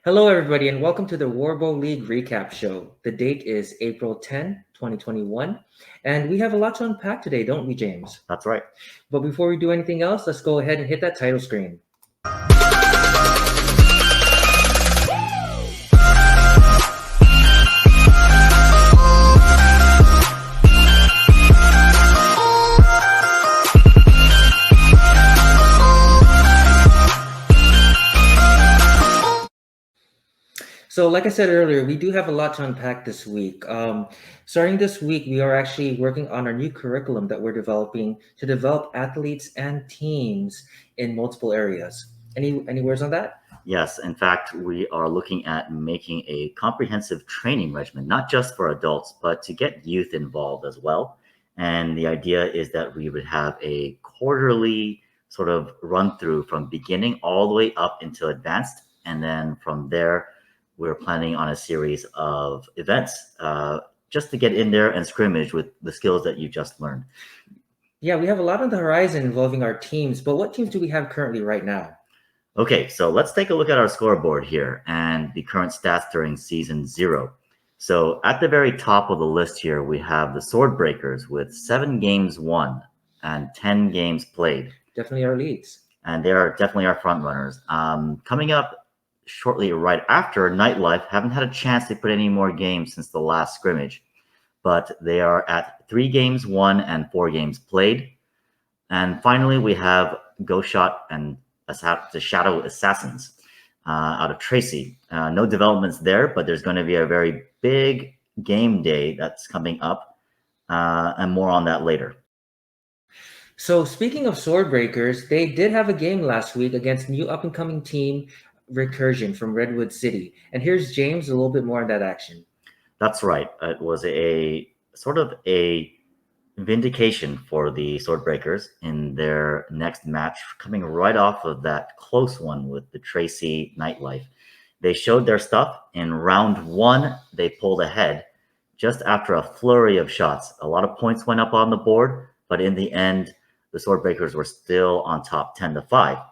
Hello, everybody, and welcome to the Warbow League recap show. The date is April 10, 2021, and we have a lot to unpack today, don't we, James? That's right. But before we do anything else, let's go ahead and hit that title screen. So, like I said earlier, we do have a lot to unpack this week. Starting this week, we are actually working on our new curriculum that we're developing to develop athletes and teams in multiple areas. Any words on that? Yes, in fact, we are looking at making a comprehensive training regimen, not just for adults, but to get youth involved as well. And the idea is that we would have a quarterly sort of run through from beginning all the way up until advanced. And then from there, we're planning on a series of events just to get in there and scrimmage with the skills that you just learned. Yeah, we have a lot on the horizon involving our teams, but what teams do we have currently right now? Okay, so let's take a look at our scoreboard here and the current stats during season 0. So at the very top of the list here, we have the Swordbreakers with 7 games won and 10 games played. Definitely our leads. And they are definitely our front runners. Coming up shortly right after, Nightlife haven't had a chance to put any more games since the last scrimmage, but they are at 3 games won and 4 games played. And finally, we have Ghost Shot and the Shadow Assassins out of Tracy. No developments there, but there's going to be a very big game day that's coming up, and more on that later. So speaking of Swordbreakers, they did have a game last week against new up-and-coming team Recursion from Redwood City. And here's James, a little bit more on that action. That's right. It was a sort of a vindication for the Swordbreakers in their next match, coming right off of that close one with the Tracy Nightlife. They showed their stuff. In round 1, they pulled ahead just after a flurry of shots. A lot of points went up on the board, but in the end, the Swordbreakers were still on top 10-5.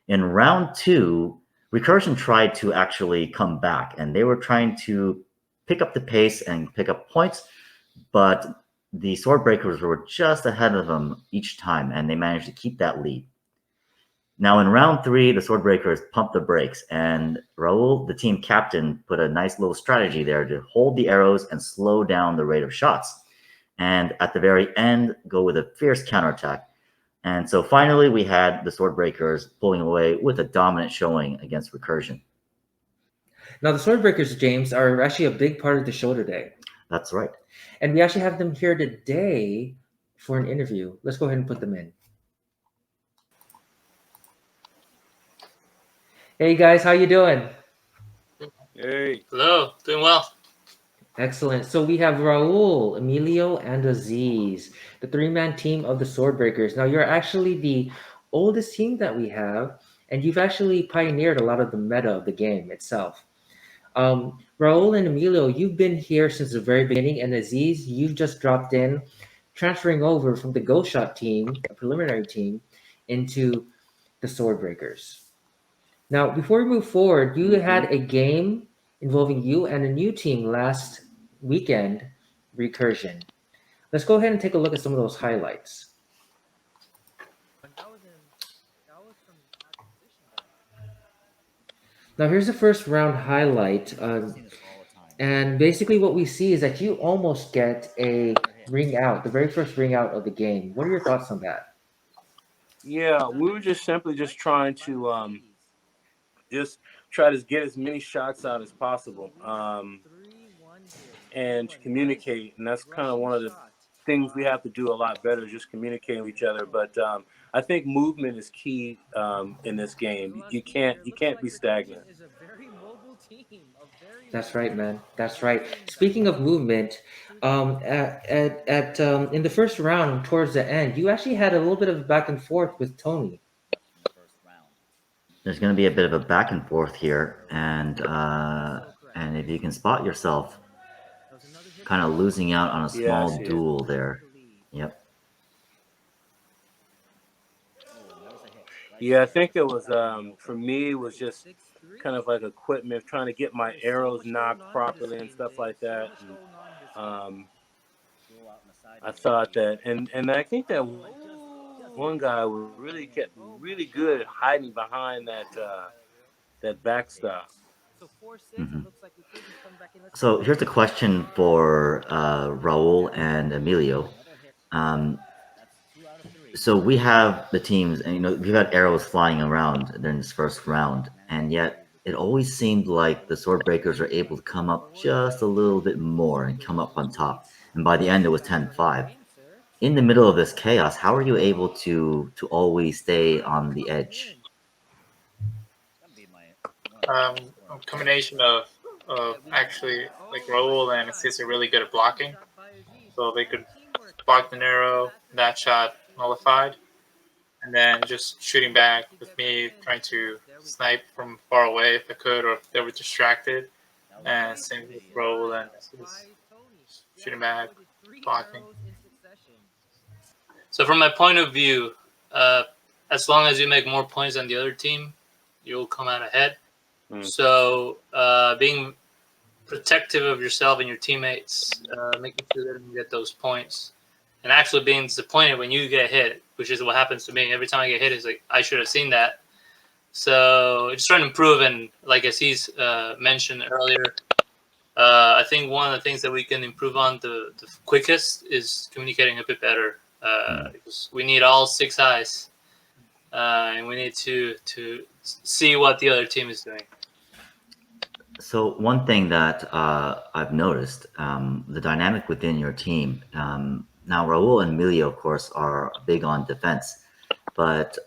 In round 2, Recursion tried to actually come back, and they were trying to pick up the pace and pick up points, but the Swordbreakers were just ahead of them each time, and they managed to keep that lead. Now in round 3, the Swordbreakers pumped the brakes, and Raul, the team captain, put a nice little strategy there to hold the arrows and slow down the rate of shots. And at the very end, go with a fierce counterattack. And so finally, we had the Swordbreakers pulling away with a dominant showing against Recursion. Now, the Swordbreakers, James, are actually a big part of the show today. That's right. And we actually have them here today for an interview. Let's go ahead and put them in. Hey, guys, how you doing? Hey. Hello. Doing well. Excellent. So we have Raul, Emilio, and Aziz, the 3-man team of the Swordbreakers. Now, you're actually the oldest team that we have, and you've actually pioneered a lot of the meta of the game itself. Raul and Emilio, you've been here since the very beginning, and Aziz, you've just dropped in, transferring over from the Ghost Shot team, a preliminary team, into the Swordbreakers. Now, before we move forward, you had a game involving you and a new team last weekend, Recursion. Let's go ahead and take a look at some of those highlights. Now, here's the first round highlight. And basically what we see is that you almost get a ring out, the very first ring out of the game. What are your thoughts on that? Yeah, we were just simply just trying to just try to get as many shots out as possible and to communicate. And that's kind of one of the things we have to do a lot better, just communicating with each other. But I think movement is key in this game. You can't be stagnant. That's right, man. That's right. Speaking of movement, in the first round, towards the end, you actually had a little bit of back and forth with Tony. There's going to be a bit of a back and forth here, and if you can spot yourself kind of losing out on a small duel there. Yep. Yeah, I think it was for me. It was just kind of like equipment, trying to get my arrows knocked properly and stuff like that. And um, I thought that, and I think that one guy really kept really good at hiding behind that backstop. Mhm. So here's a question for Raul and Emilio. Um, so we have the teams, and we got arrows flying around during this first round, and yet it always seemed like the Swordbreakers were able to come up just a little bit more and come up on top. And by the end, it was 10-5. In the middle of this chaos, how are you able to always stay on the edge? A combination of actually like Raul and Assist are really good at blocking, so they could block the narrow, that shot nullified, and then just shooting back with me trying to snipe from far away if I could, or if they were distracted. And same with Raul and Assist, shooting back, blocking. So from my point of view, uh, as long as you make more points than the other team, you'll come out ahead. So being protective of yourself and your teammates, making sure they don't get those points, and actually being disappointed when you get hit, which is what happens to me every time I get hit. Is like I should have seen that. So just trying to improve, and like Aziz mentioned earlier, I think one of the things that we can improve on the quickest is communicating a bit better, because we need all 6 eyes, and we need to see what the other team is doing. So one thing that I've noticed, the dynamic within your team. Now, Raul and Emilio, of course, are big on defense, but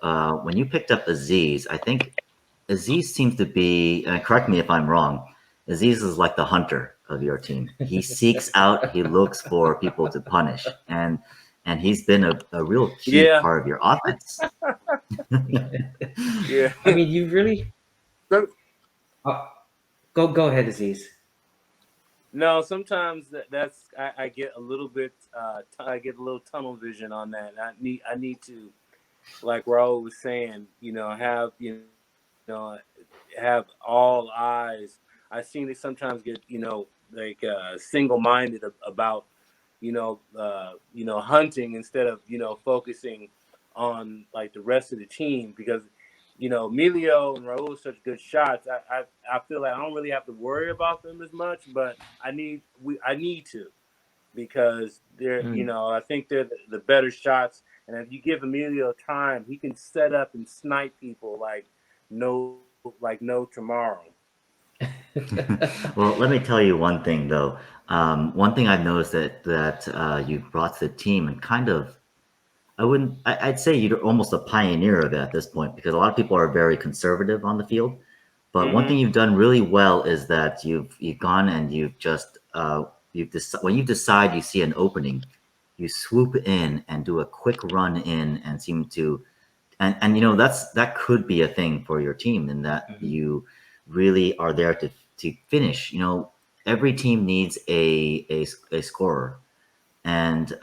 when you picked up Aziz, I think Aziz seems to be. Correct me if I'm wrong. Aziz is like the hunter of your team. He seeks out, he looks for people to punish, and he's been a real key Yeah, part of your offense. yeah. I mean, you really. So- Uh, go ahead, Aziz. No, sometimes that's I get a little bit I get a little tunnel vision on that. I need to, like Raul was saying, have know have all eyes. I've seen they sometimes get like single minded about hunting instead of focusing on like the rest of the team, because Emilio and Raul are such good shots. I feel like I don't really have to worry about them as much, but I need to, because they're I think they're the better shots. And if you give Emilio time, he can set up and snipe people no tomorrow. Well, let me tell you one thing though. One thing I've noticed that you brought to the team, and kind of, I'd say you're almost a pioneer of it at this point, because a lot of people are very conservative on the field. But one thing you've done really well is that you've gone and you've just when you decide you see an opening, you swoop in and do a quick run in and seem to, and that could be a thing for your team, in that you really are there to finish. Every team needs a scorer, and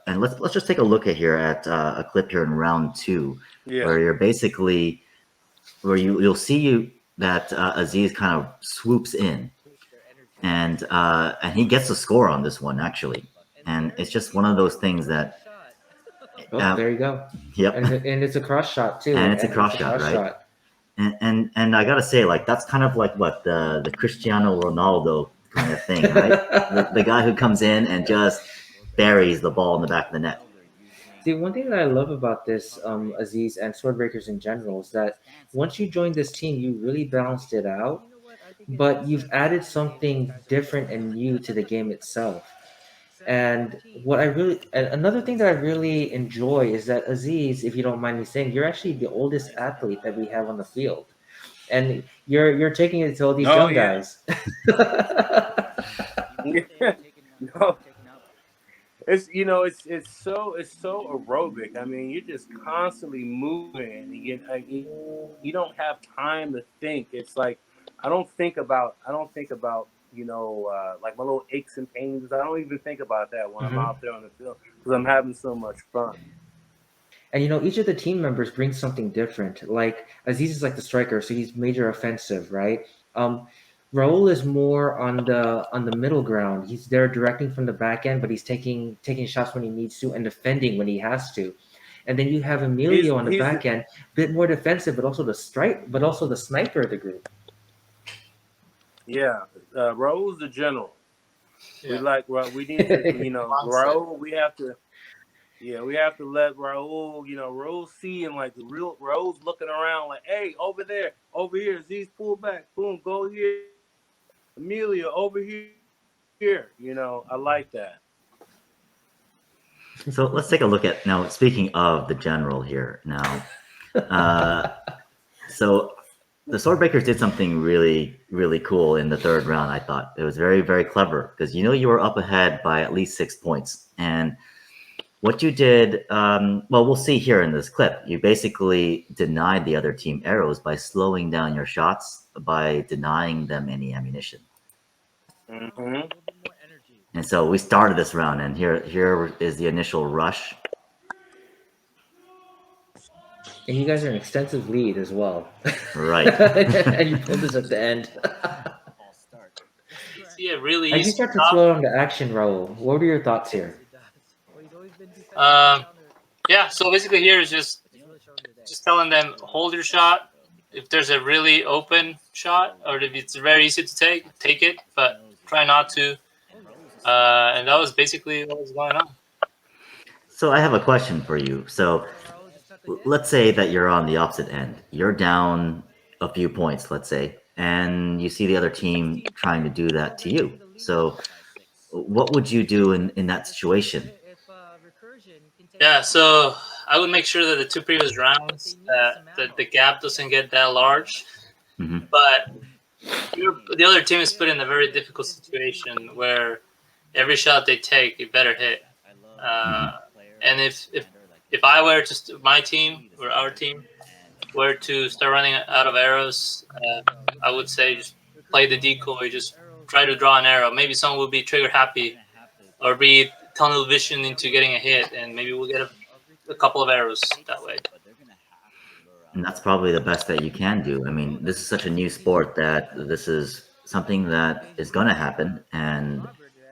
let's just take a look at a clip here in round 2, where you're basically where you'll see that Aziz kind of swoops in, and he gets a score on this one actually, and it's just one of those things that. Oh, there you go. Yep. And it's a cross shot too. And it's a cross shot, right? And I gotta say, like, that's kind of like what the Cristiano Ronaldo kind of thing, right? the guy who comes in and just buries the ball in the back of the net. See, one thing that I love about this, Aziz, and Swordbreakers in general, is that once you joined this team, you really balanced it out, but you've added something different and new to the game itself. And another thing that I really enjoy is that, Aziz, if you don't mind me saying, you're actually the oldest athlete that we have on the field, and you're taking it to all these young guys. No, it's so aerobic. I mean, you're just constantly moving, and you don't have time to think. It's like I don't think about like my little aches and pains. I don't even think about that when I'm out there on the field, because I'm having so much fun. And each of the team members brings something different. Like Aziz is like the striker, so he's major offensive, right? Um, Raul is more on the middle ground. He's there directing from the back end, but he's taking shots when he needs to and defending when he has to. And then you have He's Emilio on the he's back end, a bit more defensive, but also the sniper of the group. yeah. Raul's the general. We Yeah. like we need to Mindset. Raul. We have to let Raul, Raul see and like the real Raul's looking around like, hey, over there, over here, Z's pull back, boom, go here, Amelia over here. I like that. So let's take a look at now. Speaking of the general here, now, so the Swordbreakers did something really, really cool in the third round. I thought it was very, very clever because you were up ahead by at least 6 points, and what you did, well, we'll see here in this clip. You basically denied the other team arrows by slowing down your shots, by denying them any ammunition. Mm-hmm. And so we started this round, and here is the initial rush. And you guys are an extensive lead as well. Right. And you pulled this at the end. See a really As you easy start to job. slow down the action, Raul, what are your thoughts here? Yeah, so basically here is just telling them hold your shot. If there's a really open shot or if it's very easy to take it, but try not to. And that was basically what was going on. So I have a question for you. So let's say that you're on the opposite end. You're down a few points, let's say, and you see the other team trying to do that to you. So what would you do in that situation? Yeah, so I would make sure that the two previous rounds that the gap doesn't get that large. Mm-hmm. But the other team is put in a very difficult situation where every shot they take, it better hit. And if I were to my team or our team were to start running out of arrows, I would say just play the decoy, just try to draw an arrow. Maybe someone will be trigger happy or be tunnel vision into getting a hit, and maybe we'll get a couple of arrows that way. And that's probably the best that you can do. I mean, this is such a new sport that this is something that is going to happen, and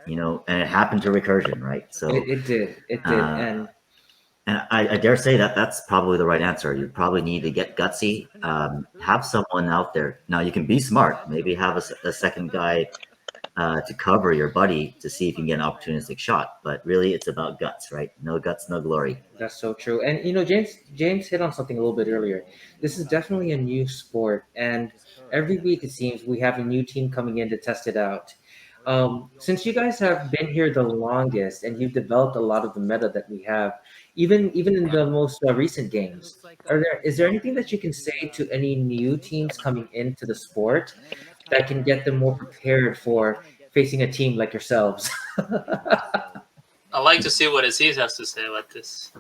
and it happened to Recursion, right? So It did, and I dare say that that's probably the right answer. You probably need to get gutsy, have someone out there. Now you can be smart, maybe have a second guy to cover your buddy to see if you can get an opportunistic shot. But really, it's about guts, right? No guts, no glory. that's so true. And James hit on something a little bit earlier. This is definitely a new sport, and every week it seems we have a new team coming in to test it out. Since you guys have been here the longest and you've developed a lot of the meta that we have, even in the most recent games, is there anything that you can say to any new teams coming into the sport that can get them more prepared for facing a team like yourselves? I'd like to see what Aziz has to say about this.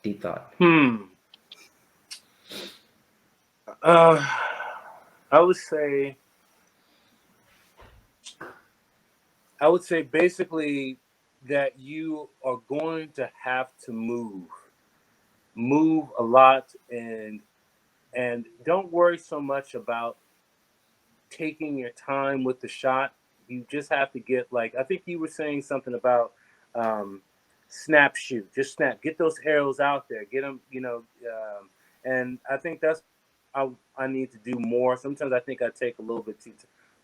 Deep thought. I would say basically that you are going to have to move a lot, and don't worry so much about taking your time with the shot. You just have to get, like, I think you were saying something about snap shoot. Just snap. Get those arrows out there. Get them, and I think that's I need to do more. Sometimes I think I take a little bit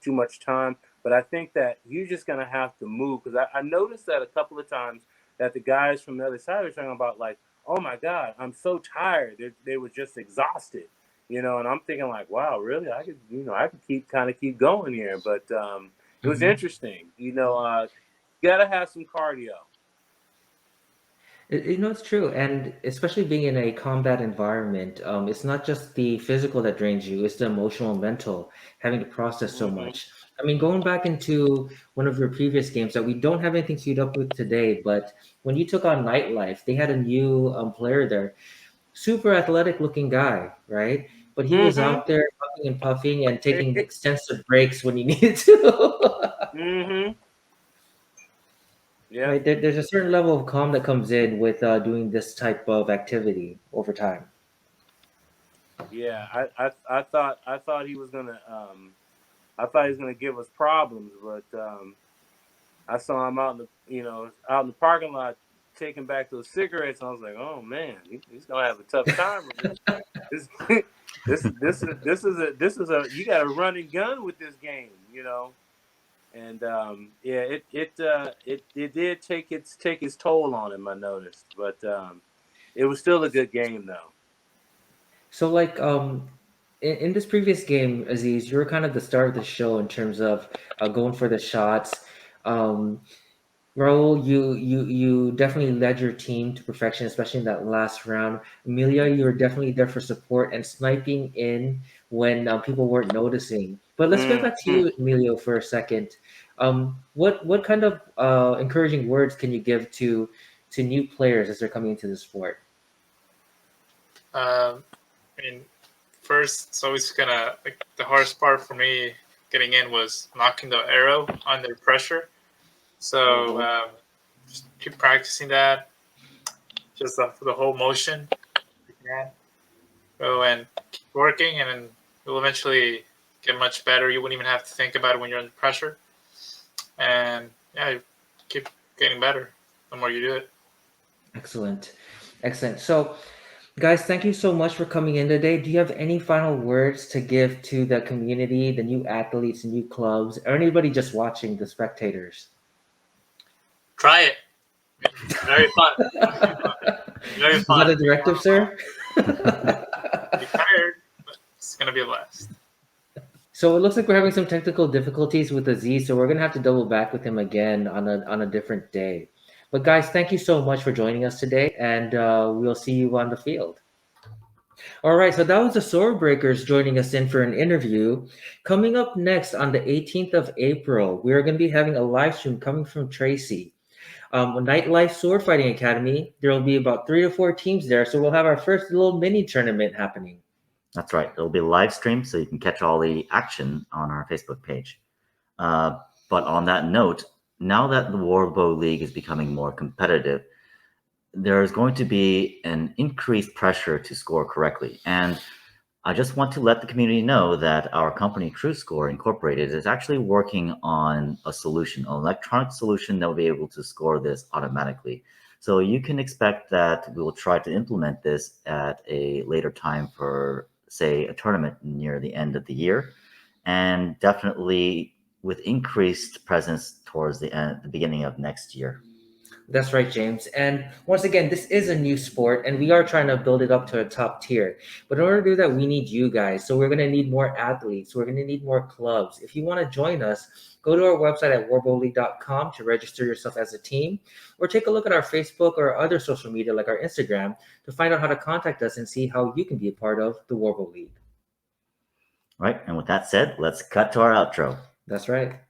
too much time, but I think that you're just going to have to move, because I noticed that a couple of times that the guys from the other side were talking about, like, oh my God, I'm so tired. They were just exhausted, and I'm thinking, like, wow, really? I could keep going here. But it was interesting. You gotta have some cardio. It's true, and especially being in a combat environment, it's not just the physical that drains you; it's the emotional and mental, having to process so Mm-hmm. much. I mean, going back into one of your previous games that we don't have anything queued up with today, but when you took on Nightlife, they had a new player there, super athletic looking guy, right? But he was Mm-hmm. out there puffing and puffing and taking extensive breaks when he needed to. Mm-hmm. Yeah. Right? There's a certain level of calm that comes in with doing this type of activity over time. Yeah. I thought he was gonna I thought he was gonna give us problems, but I saw him out in the parking lot taking back those cigarettes, and I was like, oh man, he's gonna have a tough time with this. This this is a you got a running gun with this game, and yeah, it did take its toll on him. I noticed, but it was still a good game though. So, like, in this previous game, Aziz, you were kind of the star of the show in terms of going for the shots. Um, Raul, you definitely led your team to perfection, especially in that last round. Amelia, you were definitely there for support and sniping in when people weren't noticing. But let's get back to Mhm. you, Emilio, for a second. What kind of encouraging words can you give to new players as they're coming into the sport? I mean, first, it's always gonna like the hardest part for me getting in was knocking the arrow under pressure. So just keep practicing that, just the whole motion. Yeah. Go and keep working, and then you'll eventually get much better. You wouldn't even have to think about it when you're under pressure. And yeah, you keep getting better the more you do it. Excellent, excellent. So, guys, thank you so much for coming in today. Do you have any final words to give to the community, the new athletes, the new clubs, or anybody just watching, the spectators? Try it. Very fun. Very Is that fun. a directive, sir? Be tired, but it's gonna be a blast. So it looks like we're having some technical difficulties with Aziz, so we're gonna have to double back with him again on a different day. But guys, thank you so much for joining us today, and we'll see you on the field. All right, so that was the Swordbreakers joining us in for an interview. Coming up next on the 18th of April, we are going to be having a live stream coming from Tracy. Nightlife Sword Fighting Academy. There will be about 3 to 4 teams there, so we'll have our first little mini tournament happening. That's right. It'll be live streamed, so you can catch all the action on our Facebook page. But on that note, now that the Warbow League is becoming more competitive, there's going to be an increased pressure to score correctly. And I just want to let the community know that our company, True Score Incorporated, is actually working on a solution, an electronic solution that will be able to score this automatically. So you can expect that we will try to implement this at a later time for, say, a tournament near the end of the year, and definitely with increased presence towards the beginning of next year. That's right, James. And once again, this is a new sport, and we are trying to build it up to a top tier. But in order to do that, we need you guys. So we're going to need more athletes. We're going to need more clubs. If you want to join us, go to our website at warbowleague.com to register yourself as a team, or take a look at our Facebook or other social media like our Instagram to find out how to contact us and see how you can be a part of the Warbow League. Right. And with that said, let's cut to our outro. That's right.